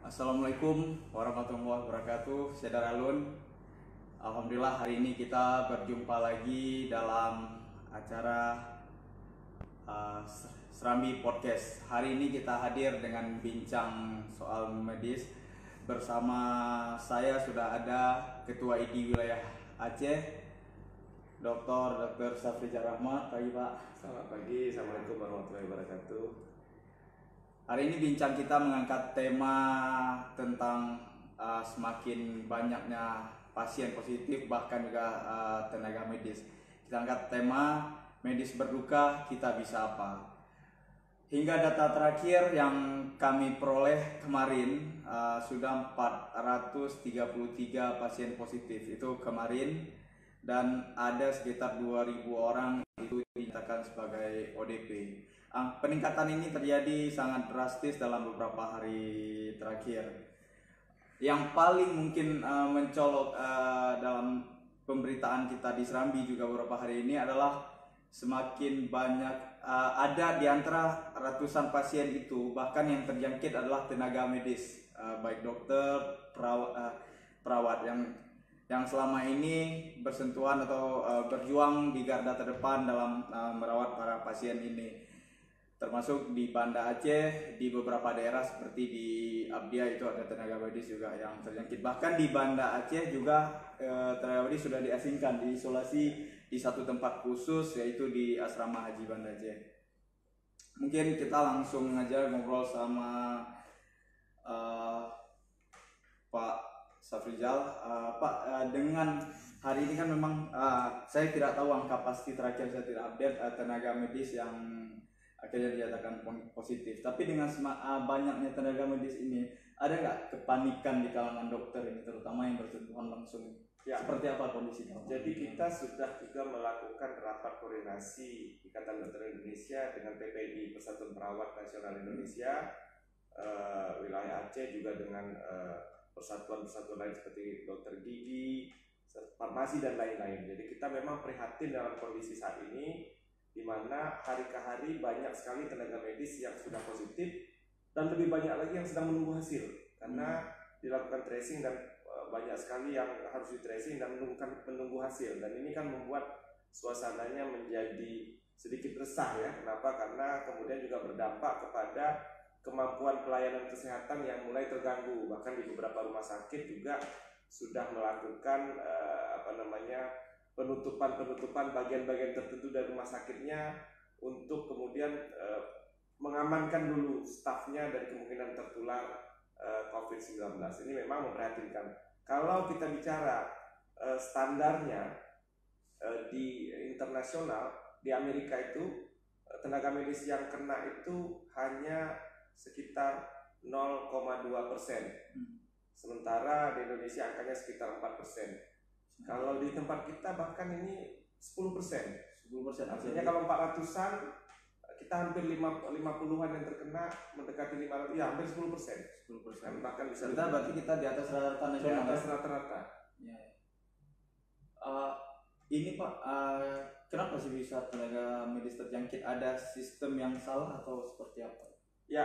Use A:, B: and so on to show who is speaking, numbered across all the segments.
A: Assalamualaikum warahmatullahi wabarakatuh, Saudara Alun. Alhamdulillah hari ini kita berjumpa lagi dalam acara Serambi Podcast. Hari ini kita hadir dengan bincang soal medis. Bersama saya sudah ada Ketua ID Wilayah Aceh, Dr. Safrizal Rahmat. Pagi Pak.
B: Selamat pagi, Assalamualaikum warahmatullahi wabarakatuh.
A: Hari ini bincang kita mengangkat tema tentang semakin banyaknya pasien positif, bahkan juga tenaga medis. Kita angkat tema medis berduka, kita bisa apa? Hingga data terakhir yang kami peroleh kemarin sudah 433 pasien positif itu kemarin, dan ada sekitar 2000 orang itu dinyatakan sebagai ODP. Peningkatan ini terjadi sangat drastis dalam beberapa hari terakhir. Yang paling mungkin mencolok dalam pemberitaan kita di Serambi juga beberapa hari ini adalah semakin banyak ada di antara ratusan pasien itu bahkan yang terjangkit adalah tenaga medis, baik dokter, perawat yang selama ini bersentuhan atau berjuang di garda terdepan dalam merawat para pasien ini, termasuk di Banda Aceh, di beberapa daerah seperti di Abdia itu ada tenaga medis juga yang terjangkit. Bahkan di Banda Aceh juga tenaga medis sudah diasingkan, diisolasi di satu tempat khusus, yaitu di Asrama Haji Banda Aceh. Mungkin kita langsung aja ngobrol sama Pak Safrizal. Pak, dengan hari ini kan memang saya tidak tahu angka pasti, terakhir saya tidak update tenaga medis yang akhirnya dinyatakan positif. Tapi dengan banyaknya tenaga medis ini, ada nggak kepanikan di kalangan dokter ini, terutama yang bersentuhan langsung?
B: Ya.
A: Seperti apa kondisinya?
B: Jadi kita sudah juga melakukan rapat koordinasi Ikatan Dokter Indonesia dengan PPI, Persatuan Perawat Nasional Indonesia, wilayah Aceh, juga dengan persatuan-persatuan lain seperti dokter gigi, farmasi dan lain-lain. Jadi kita memang prihatin dalam kondisi saat ini, di mana hari ke hari banyak sekali tenaga medis yang sudah positif dan lebih banyak lagi yang sedang menunggu hasil karena dilakukan tracing, dan banyak sekali yang harus di tracing dan menunggu hasil, dan ini kan membuat suasananya menjadi sedikit resah ya. Kenapa? Karena kemudian juga berdampak kepada kemampuan pelayanan kesehatan yang mulai terganggu. Bahkan di beberapa rumah sakit juga sudah melakukan penutupan bagian-bagian tertentu dari rumah sakitnya untuk kemudian mengamankan dulu stafnya dari kemungkinan tertular COVID-19. Ini memang memprihatinkan. Kalau kita bicara standarnya di internasional, di Amerika itu tenaga medis yang kena itu hanya sekitar 0,2%. Sementara di Indonesia angkanya sekitar 4%. Kalau di tempat kita bahkan ini 10%.
A: 10%.
B: Artinya kalau 400-an, kita hampir 50-an yang terkena, mendekati 500, ya hampir 10%. 10%. Bahkan bisa
A: kita berarti kita di atas rata-rata nasional.
B: Di atas rata-rata.
A: Ya. Ini Pak, kenapa sih bisa tenaga medis terjangkit? Ada sistem yang salah atau seperti apa?
B: Ya,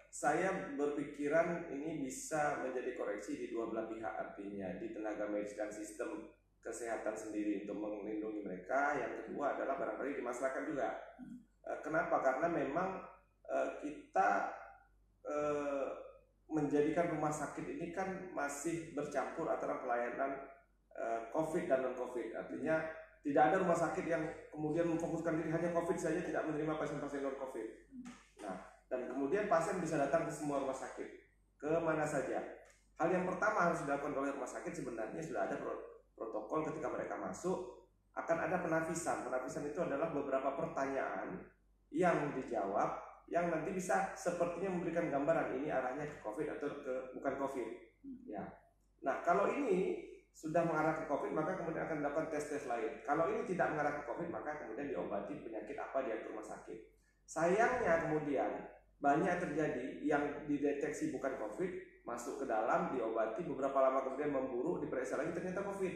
B: saya berpikiran ini bisa menjadi koreksi di dua belah pihak, artinya di tenaga medis dan sistem kesehatan sendiri untuk melindungi mereka. Yang kedua adalah barangkali di masyarakat juga. Kenapa? Karena memang kita menjadikan rumah sakit ini kan masih bercampur antara pelayanan COVID dan non-COVID. Artinya tidak ada rumah sakit yang kemudian memfokuskan diri hanya COVID saja, tidak menerima pasien-pasien non-COVID. Nah, dan kemudian pasien bisa datang ke semua rumah sakit, ke mana saja. Hal yang pertama harus dilakukan oleh rumah sakit, sebenarnya sudah ada protokol ketika mereka masuk, akan ada penapisan. Penapisan itu adalah beberapa pertanyaan yang dijawab, yang nanti bisa sepertinya memberikan gambaran ini arahnya ke COVID atau bukan COVID. Ya. Nah, kalau ini sudah mengarah ke COVID, maka kemudian akan dilakukan tes-tes lain. Kalau ini tidak mengarah ke COVID, maka kemudian diobati penyakit apa di rumah sakit. Sayangnya kemudian banyak terjadi yang dideteksi bukan COVID, masuk ke dalam, diobati, beberapa lama kemudian memburuk, diperiksa lagi ternyata COVID.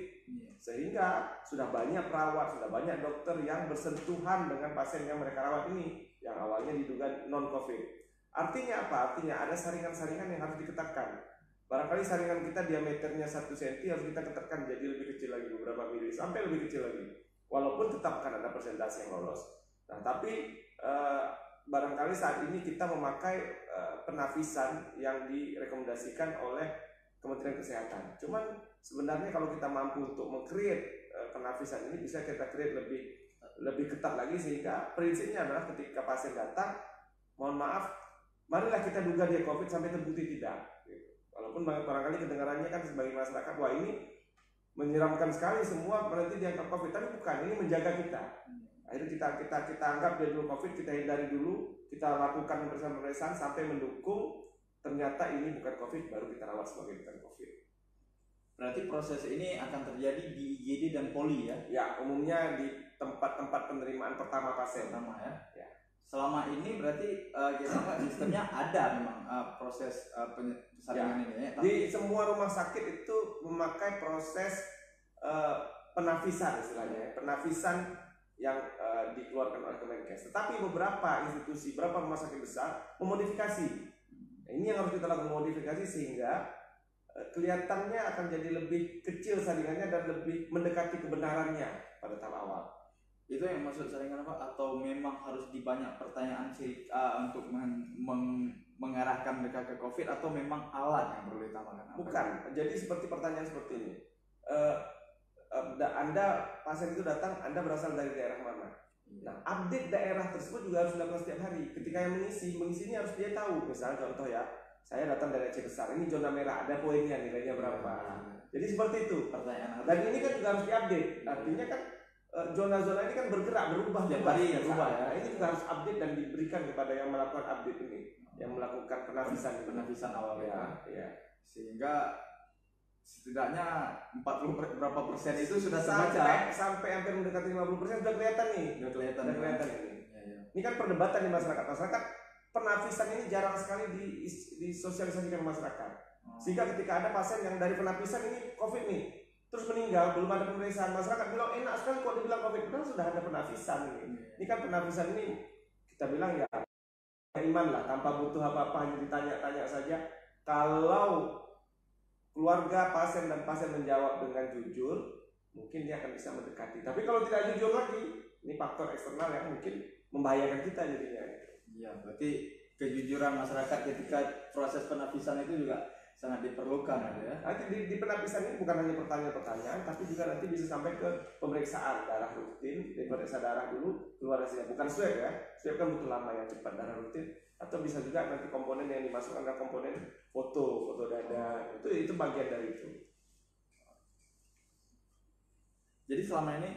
B: Sehingga sudah banyak perawat, sudah banyak dokter yang bersentuhan dengan pasien yang mereka rawat ini, yang awalnya diduga non-COVID. Artinya apa? Artinya ada saringan-saringan yang harus diketatkan. Barangkali saringan kita diameternya 1 cm harus kita ketatkan jadi lebih kecil lagi, beberapa mili sampai lebih kecil lagi. Walaupun tetap akan ada persentase yang lolos. Nah, tapi barangkali saat ini kita memakai penafisan yang direkomendasikan oleh Kementerian Kesehatan. Cuman sebenarnya kalau kita mampu untuk meng-create penafisan ini, bisa kita create lebih ketat lagi, sehingga prinsipnya adalah ketika pasien datang, mohon maaf, marilah kita duga dia COVID sampai terbukti tidak. Walaupun barangkali kedengarannya kan sebagai masyarakat, wah ini menyeramkan sekali, semua berarti dianggap COVID, tapi bukan, ini menjaga kita. Akhirnya kita anggap dia dulu COVID, kita hindari dulu, kita lakukan pemeriksaan sampai mendukung ternyata ini bukan COVID, baru kita rawat sebagai bukan COVID.
A: Berarti proses ini akan terjadi di IGD dan poli ya?
B: Ya, umumnya di tempat-tempat penerimaan pertama pasien.
A: Pertama ya? Ya. Selama ini berarti sistemnya ada memang proses pensaringan ini ya? Tapi
B: di semua rumah sakit itu memakai proses penafisan istilahnya, penafisan yang dikeluarkan oleh Kemenkes. Tetapi beberapa institusi, beberapa rumah sakit besar memodifikasi. Ini yang harus kita lakukan, modifikasi sehingga kelihatannya akan jadi lebih kecil saringannya dan lebih mendekati kebenarannya pada tahap awal.
A: Itu yang maksud saringan apa? Atau memang harus dibanyak pertanyaan untuk mengarahkan mereka ke COVID, atau memang alat yang perlu ditambahkan?
B: Bukan, jadi seperti pertanyaan seperti ini. Anda pasien itu datang, Anda berasal dari daerah mana? Nah, update daerah tersebut juga harus dilakukan setiap hari. Ketika yang mengisinya harus dia tahu. Misalnya contoh ya, saya datang dari Aceh Besar, ini zona merah, ada poinnya, nilainya berapa. Jadi seperti itu pertanyaan. Dan ini kan juga harus diupdate. Artinya kan zona-zona ini kan bergerak, berubah
A: setiap hari ya.
B: Ini juga harus update dan diberikan kepada yang melakukan update ini, yang melakukan penafisan
A: awal
B: ya.
A: Sehingga setidaknya 40 berapa persen itu sudah terbaca,
B: sampai hampir mendekati 50% sudah kelihatan nih. Sudah kelihatan ini. Ya. Ini kan perdebatan di masyarakat. Masyarakat penafisan ini jarang sekali disosialisasikan masyarakat. Sehingga ketika ada pasien yang dari penapisan ini COVID nih, terus meninggal, belum ada pemeriksaan, masyarakat bilang enak sekali kok dibilang COVID, padahal sudah ada penafisan ini. Ini kan penafisan ini kita bilang ya iman lah, tanpa butuh apa-apa, hanya ditanya-tanya saja. Kalau keluarga pasien dan pasien menjawab dengan jujur, mungkin dia akan bisa mendekati. Tapi kalau tidak jujur lagi, ini faktor eksternal yang mungkin membahayakan kita jadinya.
A: Iya, berarti kejujuran masyarakat ketika proses penapisan itu juga sangat diperlukan ya.
B: Nanti di penapisan ini bukan hanya pertanyaan-pertanyaan, tapi juga nanti bisa sampai ke pemeriksaan darah rutin, diperiksa darah dulu, keluar hasilnya. Bukan swab ya, swab kan butuh lama ya, cepat, darah rutin. Atau bisa juga nanti komponen yang dimasukkan adalah komponen foto dada, itu bagian dari itu.
A: Jadi selama ini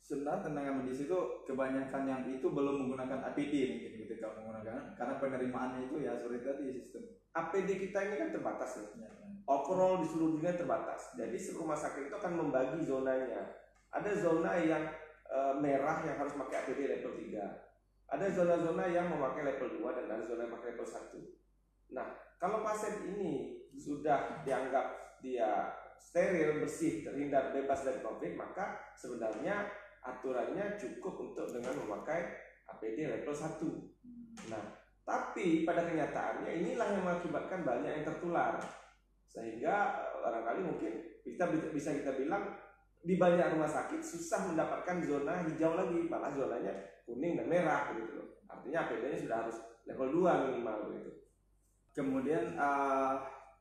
A: sebenarnya tenaga medis itu kebanyakan yang itu belum menggunakan APD mungkin ketika menggunakan, karena penerimaannya itu ya seperti tadi sistem
B: APD kita ini kan terbatas ya. Overall di seluruh dunia terbatas. Jadi rumah sakit itu akan membagi zonanya. Ada zona yang merah yang harus pakai APD level 3. Ada zona-zona yang memakai level 2 dan ada zona yang memakai level 1. Nah, kalau pasien ini sudah dianggap dia steril, bersih, terhindar, bebas dari COVID, maka sebenarnya aturannya cukup untuk dengan memakai APD level 1. Nah, tapi pada kenyataannya inilah yang mengakibatkan banyak yang tertular. Sehingga barangkali mungkin bisa kita bilang di banyak rumah sakit susah mendapatkan zona hijau lagi, malah zonanya kuning dan merah gitu loh. Artinya APD-nya sudah harus level 2 minimal gitu.
A: Kemudian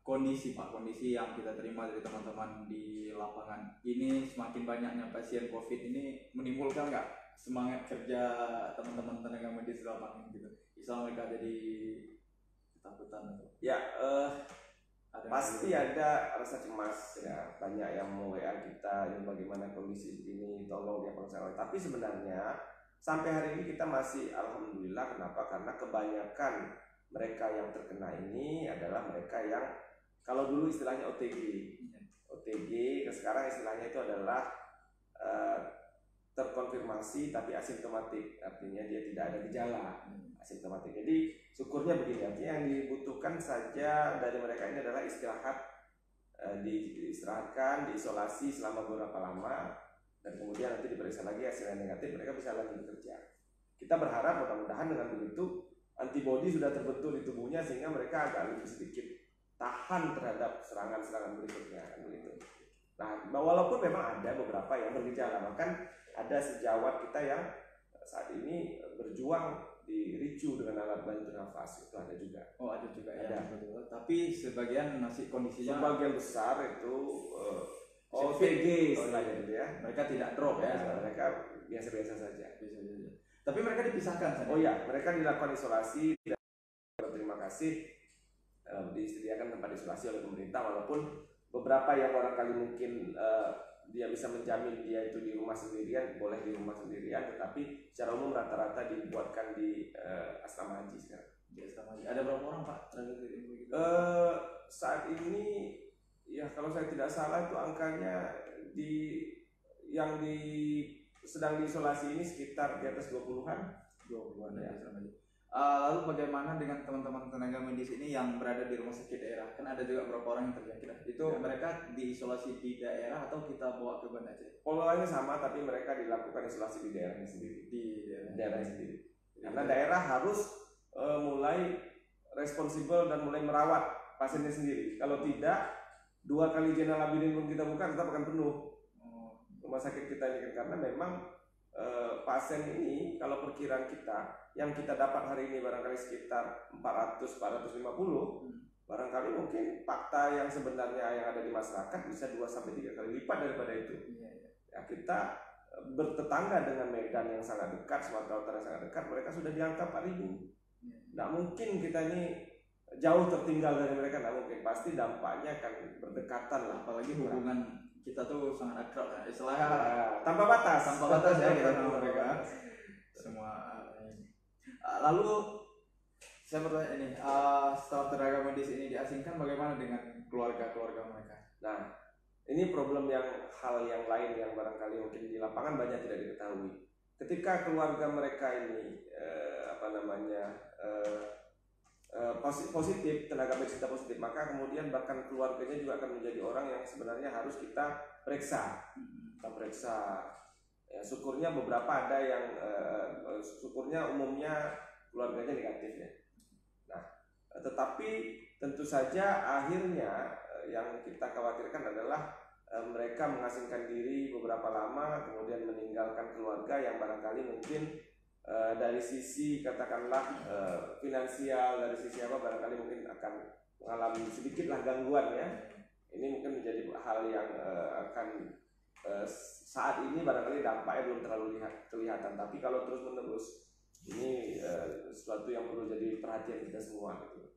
A: kondisi yang kita terima dari teman-teman di lapangan ini, semakin banyaknya pasien COVID ini menimbulkan nggak semangat kerja teman-teman tenaga medis di lapangan gitu? Misal mereka jadi ketakutan gitu.
B: Ya, pasti ada rasa cemas ya, banyak yang mau WA kita, ini bagaimana kondisi begini, tolong dia pengawasan. Tapi sebenarnya sampai hari ini kita masih alhamdulillah. Kenapa? Karena kebanyakan mereka yang terkena ini adalah mereka yang kalau dulu istilahnya OTG, sekarang istilahnya itu adalah terkonfirmasi tapi asimptomatik, artinya dia tidak ada gejala, asimptomatik. Jadi syukurnya begini, artinya yang dibutuhkan saja dari mereka ini adalah istirahat, diistirahatkan, diisolasi selama beberapa lama, dan kemudian nanti diperiksa lagi hasilnya negatif, mereka bisa lagi bekerja. Kita berharap mudah-mudahan dengan begitu antibodi sudah terbentuk di tubuhnya sehingga mereka agak lebih sedikit tahan terhadap serangan-serangan berikutnya kan begitu. Nah, walaupun memang ada beberapa yang bergejala, bahkan ada sejawat kita yang saat ini berjuang diricu dengan alat bantu nafas, itu ada juga.
A: Oh, ada juga
B: ada.
A: Ya, betul. Tapi sebagian masih kondisinya,
B: sebagian besar itu OTG istilahnya gitu ya.
A: Mereka tidak drop ya.
B: Mereka biasa-biasa saja.
A: Tapi mereka dipisahkan saja.
B: Oh ya, mereka dilakukan isolasi. Terima kasih disediakan tempat isolasi oleh pemerintah, walaupun beberapa yang barangkali mungkin dia bisa menjamin dia itu di rumah sendirian, boleh di rumah sendirian, tetapi secara umum rata-rata dibuatkan di asrama haji sekarang.
A: Di asrama haji. Ada berapa orang Pak?
B: Saat ini ya kalau saya tidak salah itu angkanya yang sedang diisolasi ini sekitar di atas 20-an.
A: 20-an ya. Lalu bagaimana dengan teman-teman tenaga medis ini yang berada di rumah sakit daerah? Kan ada juga beberapa orang yang terjangkit. Itu ya, mereka diisolasi di daerah atau kita bawa ke Banda Aceh?
B: Polanya sama, tapi mereka dilakukan isolasi di daerahnya sendiri.
A: Di
B: daerahnya sendiri. Karena daerah harus mulai responsibel dan mulai merawat pasiennya sendiri. Kalau tidak, 2 kali Jenal Abidin belum kita buka tetap akan penuh rumah sakit kita ini, karena memang pasien ini kalau perkiraan kita yang kita dapat hari ini barangkali sekitar 400-450, barangkali mungkin fakta yang sebenarnya yang ada di masyarakat bisa 2-3 kali lipat daripada itu. Ya, kita bertetangga dengan Medan yang sangat dekat, Sumatera Utara yang sangat dekat, mereka sudah di angka 4.000. Nggak mungkin kita ini jauh tertinggal dari mereka, nggak mungkin. Pasti dampaknya akan berdekatan lah.
A: Apalagi hubungan kita tuh sangat akrab lah, istilahnya
B: tanpa batas
A: ya kita sama mereka semua. Lalu saya bertanya ini, setelah tenaga medis ini diasingkan, bagaimana dengan keluarga mereka? Nah,
B: ini problem hal yang lain yang barangkali mungkin di lapangan banyak tidak diketahui. Ketika keluarga mereka ini positif, tenaga medis kita positif, maka kemudian bahkan keluarganya juga akan menjadi orang yang sebenarnya harus kita periksa. Ya, syukurnya beberapa ada yang syukurnya umumnya keluarganya negatif ya. Nah, tetapi tentu saja akhirnya yang kita khawatirkan adalah mereka mengasingkan diri beberapa lama, kemudian meninggalkan keluarga yang barangkali mungkin dari sisi katakanlah finansial, dari sisi apa barangkali mungkin akan mengalami sedikitlah gangguan ya. Ini mungkin menjadi hal yang akan saat ini barangkali dampaknya belum terlalu kelihatan, tapi kalau terus menerus ini sesuatu yang perlu jadi perhatian kita semua gitu.